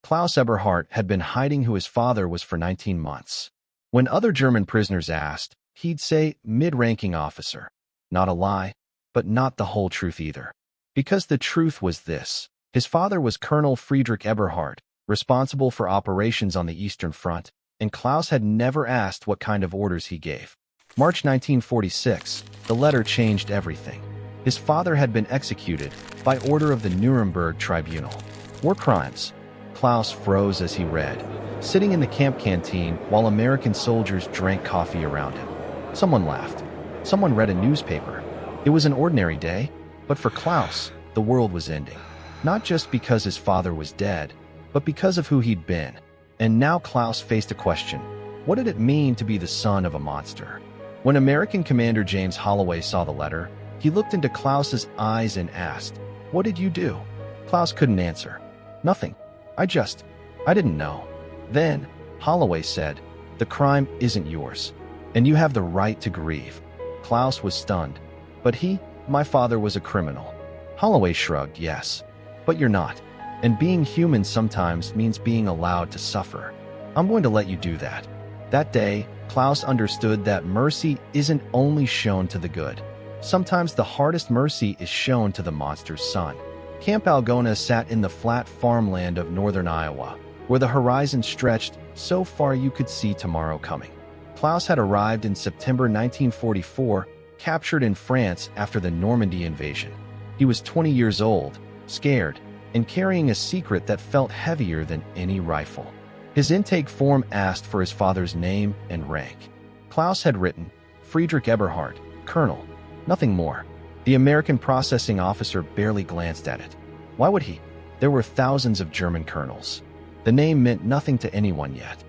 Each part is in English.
Klaus Eberhardt had been hiding who his father was for 19 months. When other German prisoners asked, he'd say mid-ranking officer. Not a lie, but not the whole truth either. Because the truth was this: his father was Colonel Friedrich Eberhardt, responsible for operations on the Eastern Front, and Klaus had never asked what kind of orders he gave. March 1946, the letter changed everything. His father had been executed by order of the Nuremberg Tribunal. War crimes. Klaus froze as he read, sitting in the camp canteen while American soldiers drank coffee around him. Someone laughed. Someone read a newspaper. It was an ordinary day, but for Klaus, the world was ending. Not just because his father was dead, but because of who he'd been. And now Klaus faced a question. What did it mean to be the son of a monster? When American Commander James Holloway saw the letter, he looked into Klaus's eyes and asked, "What did you do?" Klaus couldn't answer. "Nothing. I didn't know." Then, Holloway said, "The crime isn't yours, and you have the right to grieve." Klaus was stunned. "But my father was a criminal." Holloway shrugged. "Yes, but you're not. And being human sometimes means being allowed to suffer. I'm going to let you do that." That day, Klaus understood that mercy isn't only shown to the good. Sometimes the hardest mercy is shown to the monster's son. Camp Algona sat in the flat farmland of northern Iowa, where the horizon stretched so far you could see tomorrow coming. Klaus had arrived in September 1944, captured in France after the Normandy invasion. He was 20 years old, scared, and carrying a secret that felt heavier than any rifle. His intake form asked for his father's name and rank. Klaus had written, Friedrich Eberhardt, Colonel. Nothing more. The American processing officer barely glanced at it. Why would he? There were thousands of German colonels. The name meant nothing to anyone yet.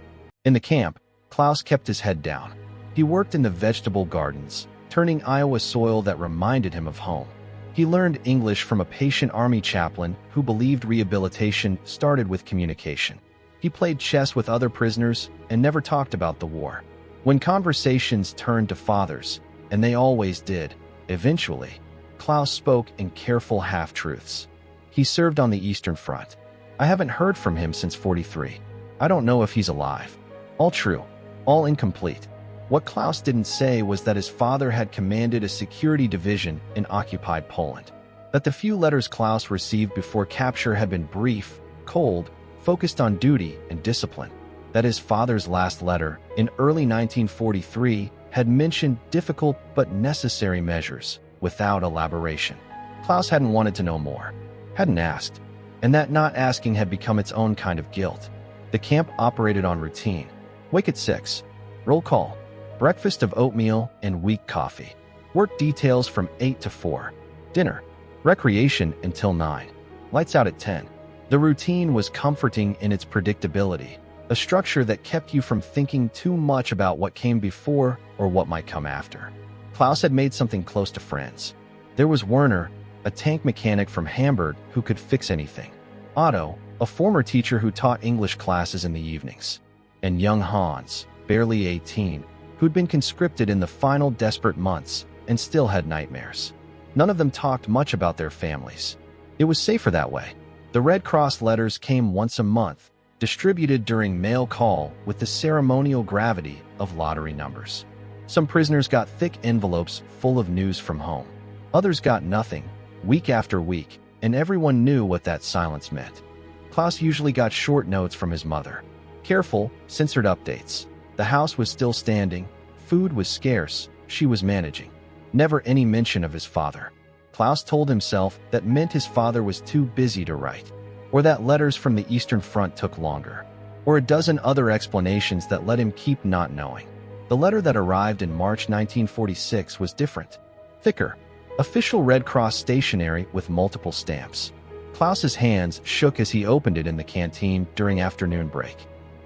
In the camp, Klaus kept his head down. He worked in the vegetable gardens, turning Iowa soil that reminded him of home. He learned English from a patient army chaplain who believed rehabilitation started with communication. He played chess with other prisoners and never talked about the war. When conversations turned to fathers, and they always did, eventually, Klaus spoke in careful half-truths. He served on the Eastern Front. I haven't heard from him since '43. I don't know if he's alive. All true, all incomplete. What Klaus didn't say was that his father had commanded a security division in occupied Poland. That the few letters Klaus received before capture had been brief, cold, focused on duty and discipline. That his father's last letter, in early 1943, had mentioned difficult but necessary measures, without elaboration. Klaus hadn't wanted to know more, hadn't asked, and that not asking had become its own kind of guilt. The camp operated on routine. Wake at 6. Roll call. Breakfast of oatmeal and weak coffee. Work details from 8 to 4. Dinner. Recreation until 9. Lights out at 10. The routine was comforting in its predictability, a structure that kept you from thinking too much about what came before or what might come after. Klaus had made something close to friends. There was Werner, a tank mechanic from Hamburg who could fix anything. Otto, a former teacher who taught English classes in the evenings. And young Hans, barely 18, who'd been conscripted in the final desperate months and still had nightmares. None of them talked much about their families. It was safer that way. The Red Cross letters came once a month, distributed during mail call with the ceremonial gravity of lottery numbers. Some prisoners got thick envelopes full of news from home. Others got nothing, week after week, and everyone knew what that silence meant. Klaus usually got short notes from his mother. Careful, censored updates. The house was still standing, food was scarce, she was managing. Never any mention of his father. Klaus told himself that meant his father was too busy to write, or that letters from the Eastern Front took longer, or a dozen other explanations that let him keep not knowing. The letter that arrived in March 1946 was different. Thicker. Official Red Cross stationery with multiple stamps. Klaus's hands shook as he opened it in the canteen during afternoon break.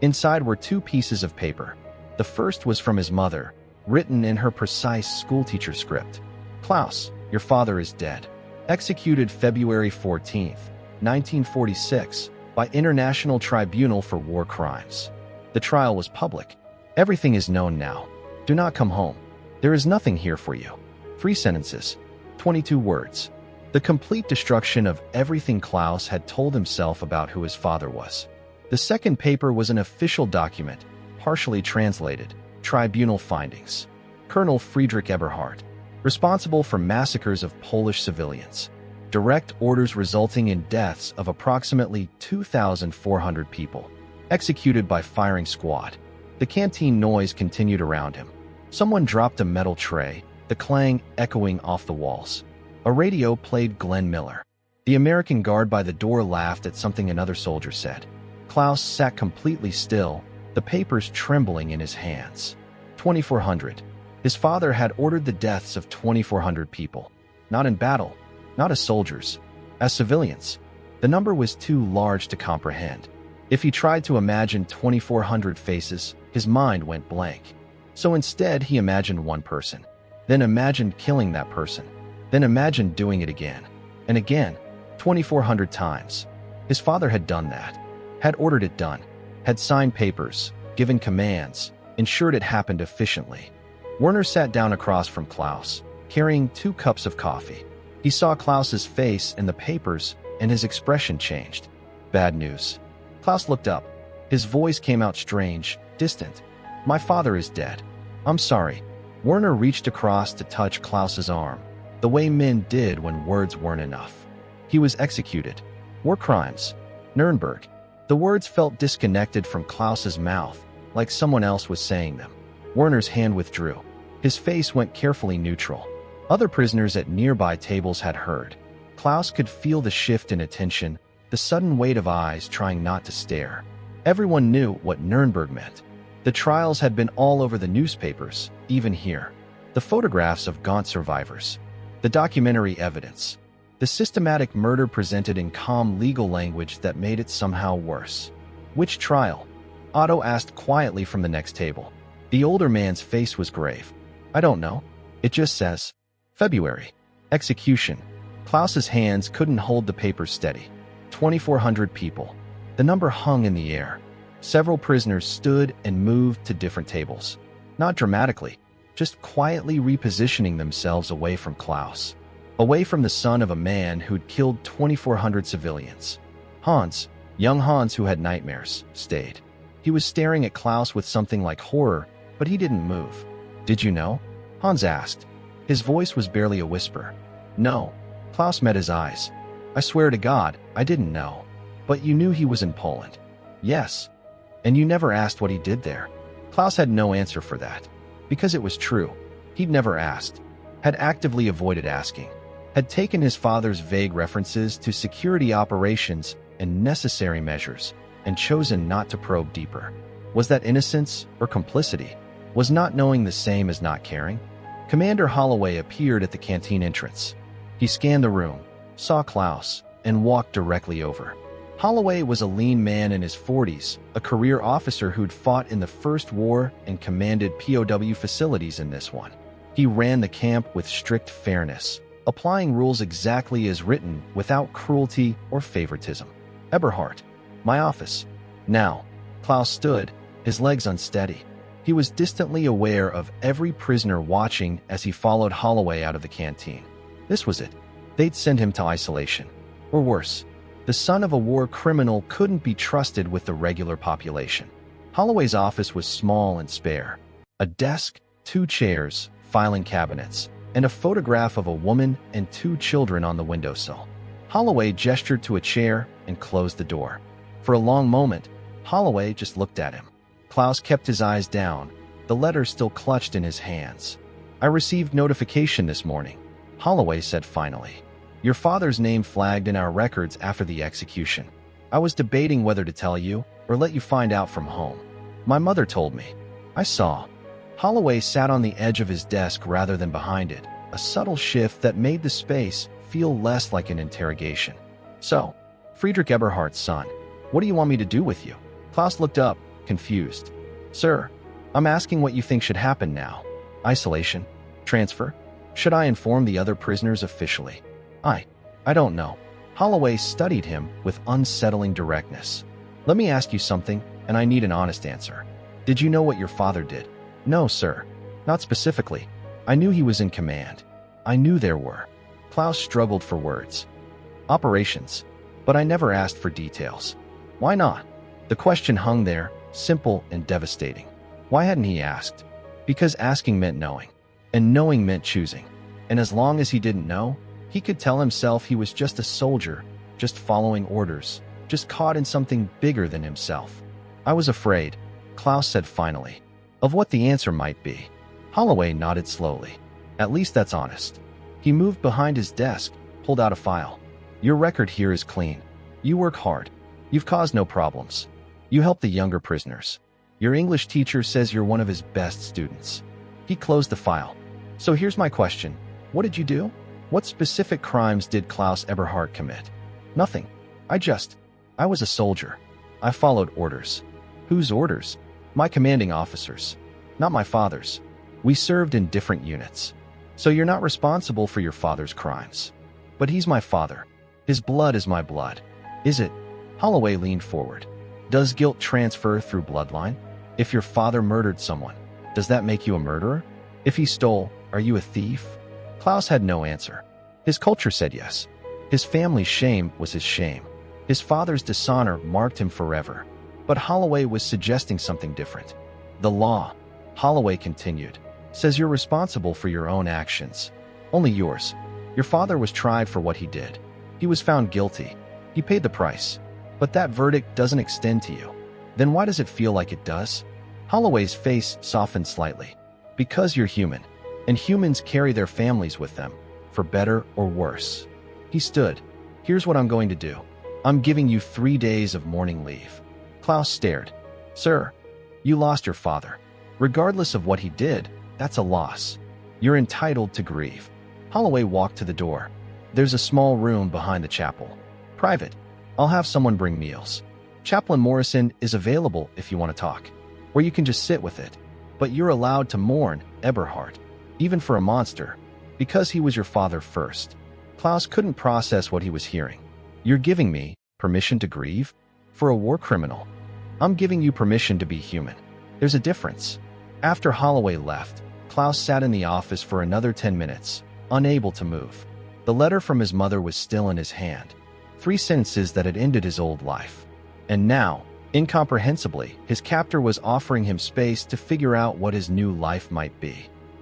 Inside were 2 pieces of paper. The first was from his mother, written in her precise schoolteacher script. Klaus, your father is dead. Executed February 14, 1946, by International Tribunal for War Crimes. The trial was public. Everything is known now. Do not come home. There is nothing here for you. 3 sentences, 22 words. The complete destruction of everything Klaus had told himself about who his father was. The second paper was an official document, partially translated, tribunal findings. Colonel Friedrich Eberhard, responsible for massacres of Polish civilians. Direct orders resulting in deaths of approximately 2,400 people. Executed by firing squad. The canteen noise continued around him. Someone dropped a metal tray, the clang echoing off the walls. A radio played Glenn Miller. The American guard by the door laughed at something another soldier said. Klaus sat completely still, the papers trembling in his hands. 2,400. His father had ordered the deaths of 2,400 people. Not in battle, not as soldiers, as civilians. The number was too large to comprehend. If he tried to imagine 2,400 faces, his mind went blank. So instead, he imagined one person, then imagined killing that person, then imagined doing it again, and again, 2,400 times. His father had done that, had ordered it done, had signed papers, given commands, ensured it happened efficiently. Werner sat down across from Klaus, carrying 2 cups of coffee. He saw Klaus's face in the papers, and his expression changed. Bad news. Klaus looked up. His voice came out strange, distant. My father is dead. I'm sorry. Werner reached across to touch Klaus's arm, the way men did when words weren't enough. He was executed. War crimes. Nuremberg. The words felt disconnected from Klaus's mouth, like someone else was saying them. Werner's hand withdrew. His face went carefully neutral. Other prisoners at nearby tables had heard. Klaus could feel the shift in attention, the sudden weight of eyes trying not to stare. Everyone knew what Nuremberg meant. The trials had been all over the newspapers, even here. The photographs of gaunt survivors. The documentary evidence. The systematic murder presented in calm legal language that made it somehow worse. Which trial? Otto asked quietly from the next table. The older man's face was grave. I don't know. It just says, February. Execution. Klaus's hands couldn't hold the paper steady. 2,400 people. The number hung in the air. Several prisoners stood and moved to different tables. Not dramatically, just quietly repositioning themselves away from Klaus. Away from the son of a man who'd killed 2,400 civilians. Hans, young Hans who had nightmares, stayed. He was staring at Klaus with something like horror, but he didn't move. Did you know? Hans asked. His voice was barely a whisper. No. Klaus met his eyes. I swear to God, I didn't know. But you knew he was in Poland. Yes. And you never asked what he did there. Klaus had no answer for that. Because it was true. He'd never asked. Had actively avoided asking. Had taken his father's vague references to security operations and necessary measures, and chosen not to probe deeper. Was that innocence or complicity? Was not knowing the same as not caring? Commander Holloway appeared at the canteen entrance. He scanned the room, saw Klaus, and walked directly over. Holloway was a lean man in his 40s, a career officer who'd fought in the First War and commanded POW facilities in this one. He ran the camp with strict fairness, applying rules exactly as written without cruelty or favoritism. Eberhard. My office. Now. Klaus stood, his legs unsteady. He was distantly aware of every prisoner watching as he followed Holloway out of the canteen. This was it. They'd send him to isolation. Or worse. The son of a war criminal couldn't be trusted with the regular population. Holloway's office was small and spare. A desk, 2 chairs, filing cabinets, and a photograph of a woman and 2 children on the windowsill. Holloway gestured to a chair and closed the door. For a long moment, Holloway just looked at him. Klaus kept his eyes down, the letter still clutched in his hands. I received notification this morning, Holloway said finally. Your father's name flagged in our records after the execution. I was debating whether to tell you or let you find out from home. My mother told me. I saw. Holloway sat on the edge of his desk rather than behind it, a subtle shift that made the space feel less like an interrogation. So, Friedrich Eberhard's son, what do you want me to do with you? Klaus looked up, confused. Sir, I'm asking what you think should happen now. Isolation? Transfer? Should I inform the other prisoners officially? I don't know. Holloway studied him with unsettling directness. Let me ask you something, and I need an honest answer. Did you know what your father did? No, sir. Not specifically. I knew he was in command. I knew there were. Klaus struggled for words. Operations. But I never asked for details. Why not? The question hung there, simple and devastating. Why hadn't he asked? Because asking meant knowing, and knowing meant choosing. And as long as he didn't know, he could tell himself he was just a soldier, just following orders, just caught in something bigger than himself. I was afraid, Klaus said finally, of what the answer might be. Holloway nodded slowly. At least that's honest. He moved behind his desk, pulled out a file. Your record here is clean. You work hard. You've caused no problems. You help the younger prisoners. Your English teacher says you're one of his best students. He closed the file. So here's my question. What did you do? What specific crimes did Klaus Eberhardt commit? Nothing. I was a soldier. I followed orders. Whose orders? My commanding officers. Not my father's. We served in different units. So you're not responsible for your father's crimes. But he's my father. His blood is my blood. Is it? Holloway leaned forward. Does guilt transfer through bloodline? If your father murdered someone, does that make you a murderer? If he stole, are you a thief? Klaus had no answer. His culture said yes. His family's shame was his shame. His father's dishonor marked him forever. But Holloway was suggesting something different. The law, Holloway continued, says you're responsible for your own actions. Only yours. Your father was tried for what he did. He was found guilty. He paid the price. But that verdict doesn't extend to you. Then why does it feel like it does? Holloway's face softened slightly. Because you're human. And humans carry their families with them, for better or worse. He stood. Here's what I'm going to do. I'm giving you 3 days of mourning leave. Klaus stared. Sir, you lost your father. Regardless of what he did, that's a loss. You're entitled to grieve. Holloway walked to the door. There's a small room behind the chapel. Private. I'll have someone bring meals. Chaplain Morrison is available if you want to talk. Or you can just sit with it. But you're allowed to mourn, Eberhardt. Even for a monster. Because he was your father first. Klaus couldn't process what he was hearing. You're giving me permission to grieve? For a war criminal. I'm giving you permission to be human. There's a difference. After Holloway left, Klaus sat in the office for another 10 minutes, unable to move. The letter from his mother was still in his hand. 3 sentences that had ended his old life. And now, incomprehensibly, his captor was offering him space to figure out what his new life might be.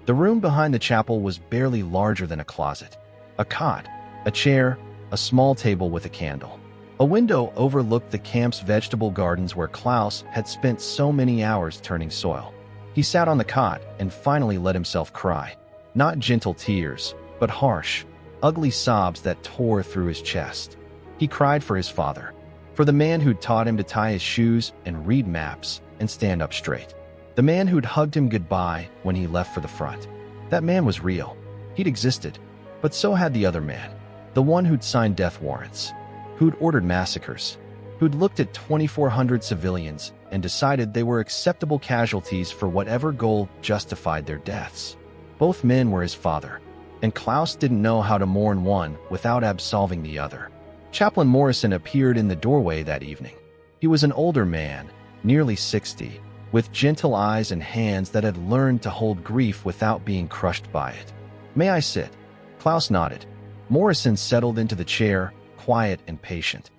The room behind the chapel was barely larger than a closet. A cot, a chair, a small table with a candle. A window overlooked the camp's vegetable gardens where Klaus had spent so many hours turning soil. He sat on the cot and finally let himself cry. Not gentle tears, but harsh, ugly sobs that tore through his chest. He cried for his father, for the man who'd taught him to tie his shoes and read maps and stand up straight. The man who'd hugged him goodbye when he left for the front. That man was real. He'd existed. But so had the other man. The one who'd signed death warrants. Who'd ordered massacres. Who'd looked at 2,400 civilians and decided they were acceptable casualties for whatever goal justified their deaths. Both men were his father. And Klaus didn't know how to mourn one without absolving the other. Chaplain Morrison appeared in the doorway that evening. He was an older man, nearly 60, with gentle eyes and hands that had learned to hold grief without being crushed by it. May I sit? Klaus nodded. Morrison settled into the chair, quiet and patient.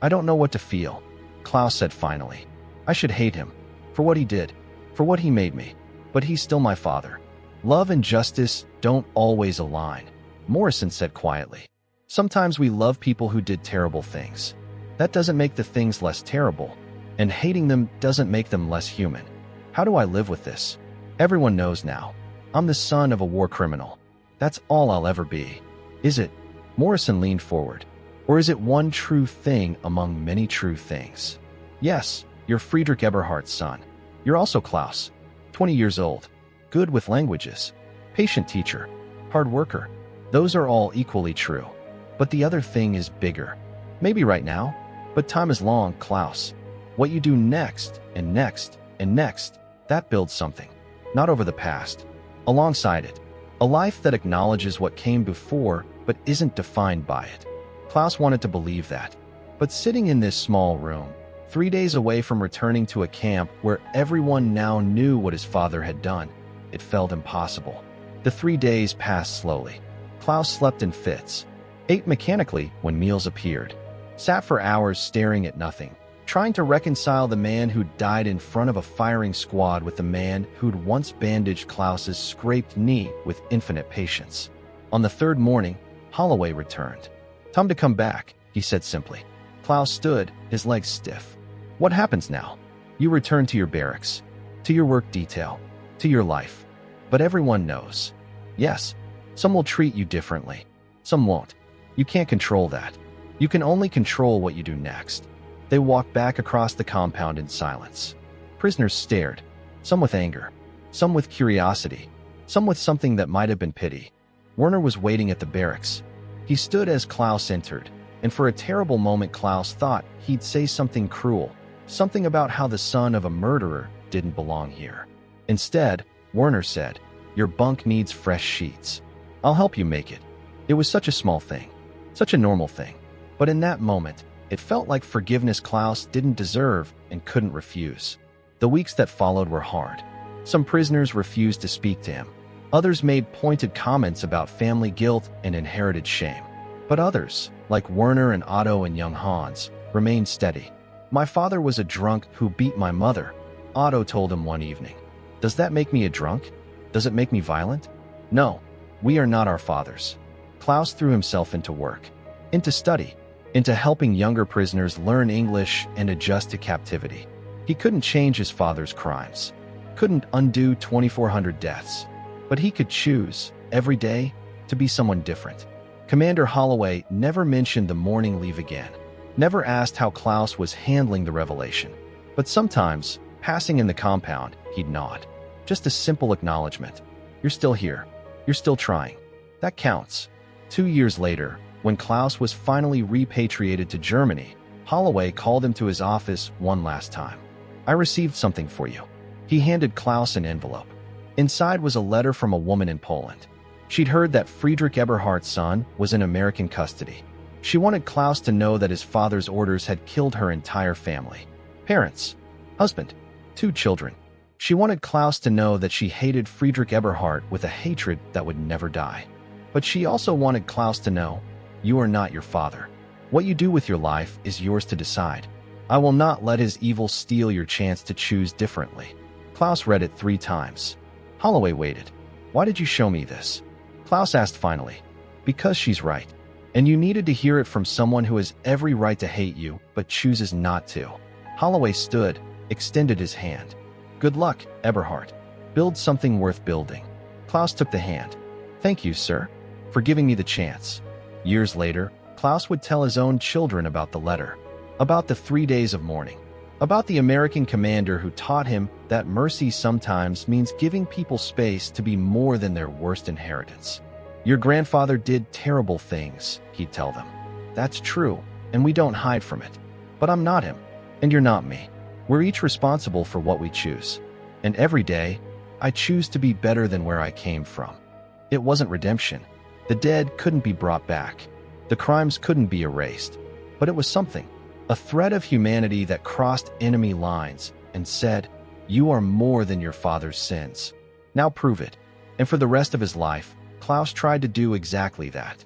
I don't know what to feel, Klaus said finally. I should hate him. For what he did. For what he made me. But he's still my father. Love and justice don't always align, Morrison said quietly. Sometimes we love people who did terrible things. That doesn't make the things less terrible. And hating them doesn't make them less human. How do I live with this? Everyone knows now. I'm the son of a war criminal. That's all I'll ever be. Is it? Morrison leaned forward. Or is it one true thing among many true things? Yes, you're Friedrich Eberhardt's son. You're also Klaus. 20 years old. Good with languages. Patient teacher. Hard worker. Those are all equally true. But the other thing is bigger. Maybe right now. But time is long, Klaus. What you do next, and next, and next, that builds something. Not over the past. Alongside it. A life that acknowledges what came before, but isn't defined by it. Klaus wanted to believe that. But sitting in this small room, 3 days away from returning to a camp where everyone now knew what his father had done, it felt impossible. The 3 days passed slowly. Klaus slept in fits. Ate mechanically when meals appeared. Sat for hours staring at nothing. trying to reconcile the man who'd died in front of a firing squad with the man who'd once bandaged Klaus's scraped knee with infinite patience. On the third morning, Holloway returned. "Time to come back," he said simply. Klaus stood, his legs stiff. "What happens now? You return to your barracks, to your work detail, to your life. But everyone knows. Yes, some will treat you differently. Some won't. You can't control that. You can only control what you do next." They walked back across the compound in silence. Prisoners stared, some with anger, some with curiosity, some with something that might have been pity. Werner was waiting at the barracks. He stood as Klaus entered, and for a terrible moment Klaus thought he'd say something cruel, something about how the son of a murderer didn't belong here. Instead, Werner said, "Your bunk needs fresh sheets. I'll help you make it." It was such a small thing, such a normal thing. But in that moment, it felt like forgiveness Klaus didn't deserve and couldn't refuse. The weeks that followed were hard. Some prisoners refused to speak to him. Others made pointed comments about family guilt and inherited shame. But others, like Werner and Otto and young Hans, remained steady. "My father was a drunk who beat my mother," Otto told him one evening. "Does that make me a drunk? Does it make me violent? No, we are not our fathers." Klaus threw himself into work, into study, into helping younger prisoners learn English and adjust to captivity. He couldn't change his father's crimes, couldn't undo 2,400 deaths, but he could choose, every day, to be someone different. Commander Holloway never mentioned the morning leave again, never asked how Klaus was handling the revelation. But sometimes, passing in the compound, he'd nod. Just a simple acknowledgement. "You're still here. You're still trying." That counts. 2 years later, when Klaus was finally repatriated to Germany, Holloway called him to his office one last time. "I received something for you." He handed Klaus an envelope. Inside was a letter from a woman in Poland. She'd heard that Friedrich Eberhard's son was in American custody. She wanted Klaus to know that his father's orders had killed her entire family. Parents, husband, 2 children. She wanted Klaus to know that she hated Friedrich Eberhard with a hatred that would never die. But she also wanted Klaus to know, "You are not your father. What you do with your life is yours to decide. I will not let his evil steal your chance to choose differently." Klaus read it 3 times. Holloway waited. "Why did you show me this?" Klaus asked finally. "Because she's right. And you needed to hear it from someone who has every right to hate you, but chooses not to." Holloway stood, extended his hand. "Good luck, Eberhard. Build something worth building." Klaus took the hand. "Thank you, sir, for giving me the chance." Years later, Klaus would tell his own children about the letter, about the 3 days of mourning, about the American commander who taught him that mercy sometimes means giving people space to be more than their worst inheritance. "Your grandfather did terrible things," he'd tell them. "That's true, and we don't hide from it. But I'm not him, and you're not me. We're each responsible for what we choose. And every day, I choose to be better than where I came from." It wasn't redemption. The dead couldn't be brought back. The crimes couldn't be erased. But it was something, a thread of humanity that crossed enemy lines and said, "You are more than your father's sins. Now prove it." And for the rest of his life, Klaus tried to do exactly that.